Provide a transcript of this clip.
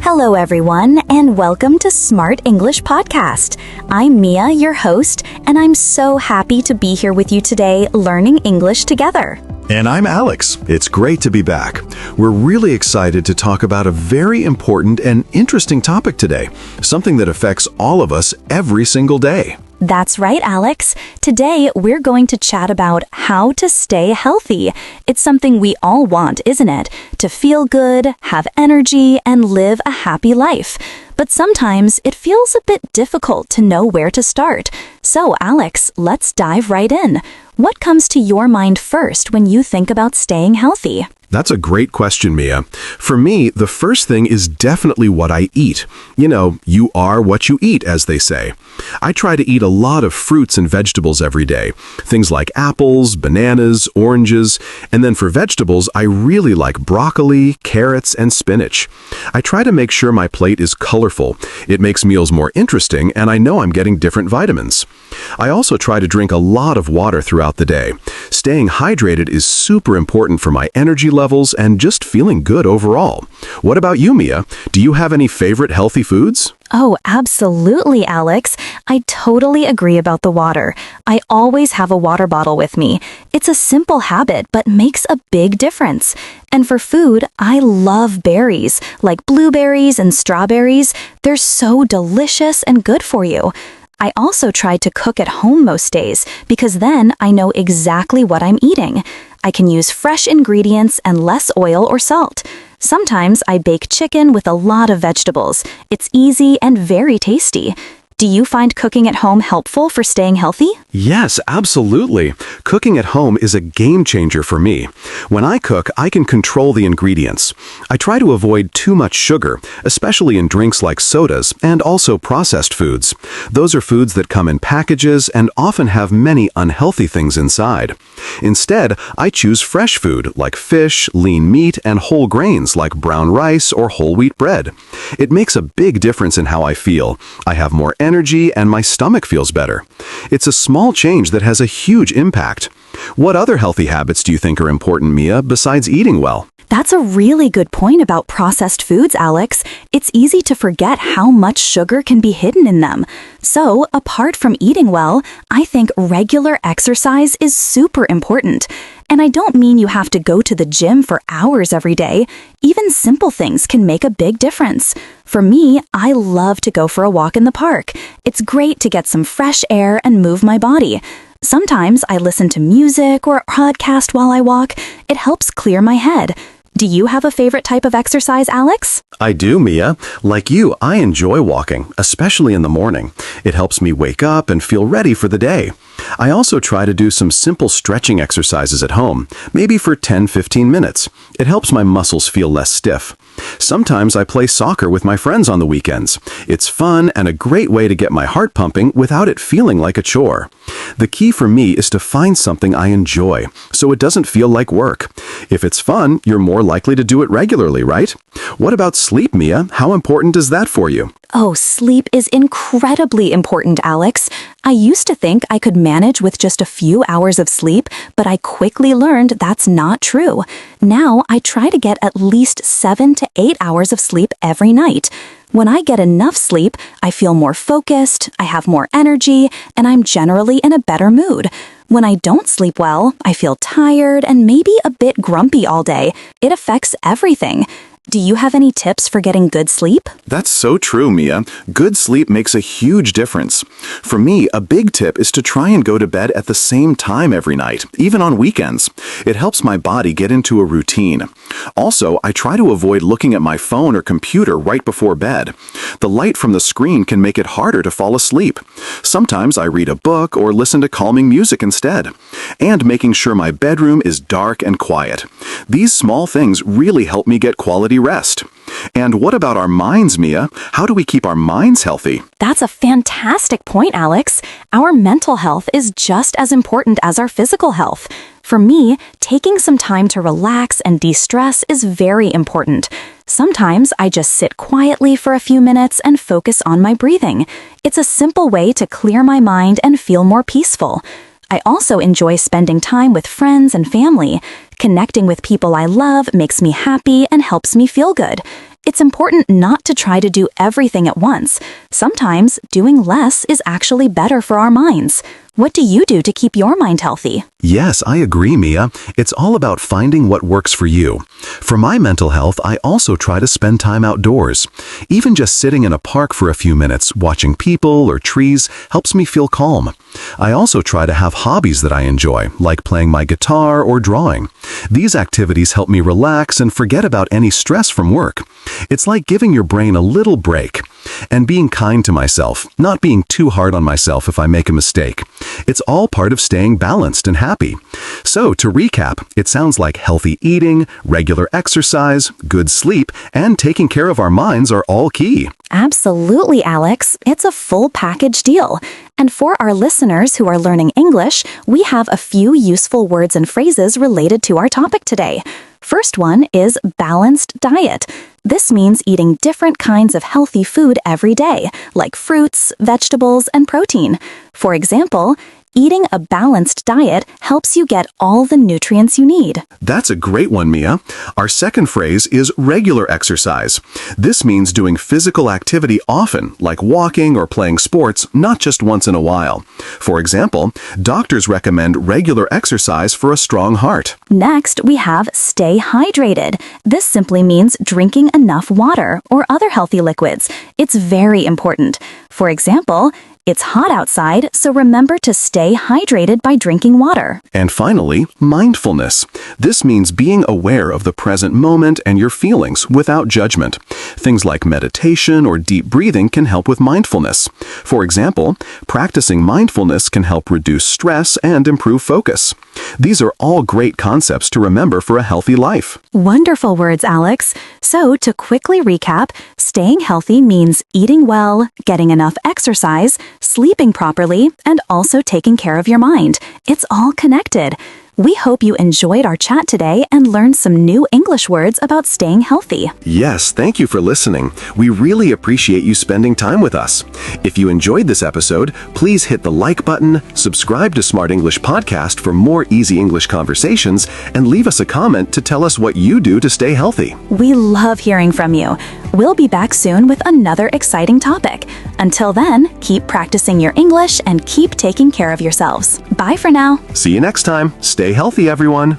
Hello, everyone, and welcome to Smart English Podcast. I'm Mia, your host, and I'm so happy to be here with you today learning English together. And I'm Alex. It's great to be back. We're really excited to talk about a very important and interesting topic today, something that affects all of us every single day. That's right, Alex. Today, we're going to chat about how to stay healthy. It's something we all want, isn't it? To feel good, have energy, and live a happy life. But sometimes it feels a bit difficult to know where to start. So, Alex, let's dive right in. What comes to your mind first when you think about staying healthy? That's a great question, Mia. For me, the first thing is definitely what I eat. You know, you are what you eat, as they say. I try to eat a lot of fruits and vegetables every day. Things like apples, bananas, oranges, and then for vegetables, I really like broccoli, carrots, and spinach. I try to make sure my plate is colorful. It makes meals more interesting, and I know I'm getting different vitamins. I also try to drink a lot of water throughout the day. Staying hydrated is super important for my energy levels and just feeling good overall. What about you, Mia? Do you have any favorite healthy foods? Oh, absolutely, Alex. I totally agree about the water. I always have a water bottle with me. It's a simple habit, but makes a big difference. And for food, I love berries, like blueberries and strawberries. They're so delicious and good for you. I also try to cook at home most days because then I know exactly what I'm eating. I can use fresh ingredients and less oil or salt. Sometimes I bake chicken with a lot of vegetables. It's easy and very tasty. Do you find cooking at home helpful for staying healthy? Yes, absolutely. Cooking at home is a game changer for me. When I cook, I can control the ingredients. I try to avoid too much sugar, especially in drinks like sodas and also processed foods. Those are foods that come in packages and often have many unhealthy things inside. Instead, I choose fresh food like fish, lean meat, and whole grains like brown rice or whole wheat bread. It makes a big difference in how I feel. I have more energy and my stomach feels better. It's a small change that has a huge impact. What other healthy habits do you think are important, Mia, besides eating well? That's a really good point about processed foods, Alex. It's easy to forget how much sugar can be hidden in them. So, apart from eating well, I think regular exercise is super important. And I don't mean you have to go to the gym for hours every day. Even simple things can make a big difference. For me, I love to go for a walk in the park. It's great to get some fresh air and move my body. Sometimes I listen to music or a podcast while I walk. It helps clear my head. Do you have a favorite type of exercise, Alex? I do, Mia. Like you, I enjoy walking, especially in the morning. It helps me wake up and feel ready for the day. I also try to do some simple stretching exercises at home, maybe for 10-15 minutes. It helps my muscles feel less stiff. Sometimes I play soccer with my friends on the weekends. It's fun and a great way to get my heart pumping without it feeling like a chore. The key for me is to find something I enjoy, so it doesn't feel like work. If it's fun, you're more likely to do it regularly, right? What about sleep, Mia? How important is that for you? Oh, sleep is incredibly important, Alex. I used to think I could manage with just a few hours of sleep, but I quickly learned that's not true. Now I try to get at least 7 to 8 hours of sleep every night. When I get enough sleep, I feel more focused, I have more energy, and I'm generally in a better mood. When I don't sleep well, I feel tired and maybe a bit grumpy all day. It affects everything. Do you have any tips for getting good sleep? That's so true, Mia. Good sleep makes a huge difference. For me, a big tip is to try and go to bed at the same time every night, even on weekends. It helps my body get into a routine. Also, I try to avoid looking at my phone or computer right before bed. The light from the screen can make it harder to fall asleep. Sometimes I read a book or listen to calming music instead. And making sure my bedroom is dark and quiet. These small things really help me get quality rest. And what about our minds, Mia? How do we keep our minds healthy? That's a fantastic point, Alex. Our mental health is just as important as our physical health. For me, taking some time to relax and de-stress is very important. Sometimes I just sit quietly for a few minutes and focus on my breathing. It's a simple way to clear my mind and feel more peaceful. I also enjoy spending time with friends and family. Connecting with people I love makes me happy and helps me feel good. It's important not to try to do everything at once. Sometimes doing less is actually better for our minds. What do you do to keep your mind healthy? Yes, I agree, Mia. It's all about finding what works for you. For my mental health, I also try to spend time outdoors. Even just sitting in a park for a few minutes, watching people or trees, helps me feel calm. I also try to have hobbies that I enjoy, like playing my guitar or drawing. These activities help me relax and forget about any stress from work. It's like giving your brain a little break. And being kind to myself, not being too hard on myself if I make a mistake. It's all part of staying balanced and happy. So, to recap, it sounds like healthy eating, regular exercise, good sleep, and taking care of our minds are all key. Absolutely, Alex. It's a full package deal. And for our listeners who are learning English, we have a few useful words and phrases related to our topic today. First one is balanced diet. This means eating different kinds of healthy food every day, like fruits, vegetables, and protein. For example, eating a balanced diet helps you get all the nutrients you need. That's a great one, Mia. Our second phrase is regular exercise. This means doing physical activity often, like walking or playing sports, not just once in a while. For example, doctors recommend regular exercise for a strong heart. Next, we have stay hydrated. This simply means drinking enough water or other healthy liquids. It's very important. For example, it's hot outside, so remember to stay hydrated by drinking water. And finally, mindfulness. This means being aware of the present moment and your feelings without judgment. Things like meditation or deep breathing can help with mindfulness. For example, practicing mindfulness can help reduce stress and improve focus. These are all great concepts to remember for a healthy life. Wonderful words, Alex. So, to quickly recap, staying healthy means eating well, getting enough exercise, sleeping properly, and also taking care of your mind. It's all connected. We hope you enjoyed our chat today and learned some new English words about staying healthy. Yes, thank you for listening. We really appreciate you spending time with us. If you enjoyed this episode, please hit the like button, subscribe to Smart English Podcast for more easy English conversations, and leave us a comment to tell us what you do to stay healthy. We love hearing from you. We'll be back soon with another exciting topic. Until then, keep practicing your English and keep taking care of yourselves. Bye for now. See you next time. Stay healthy, everyone.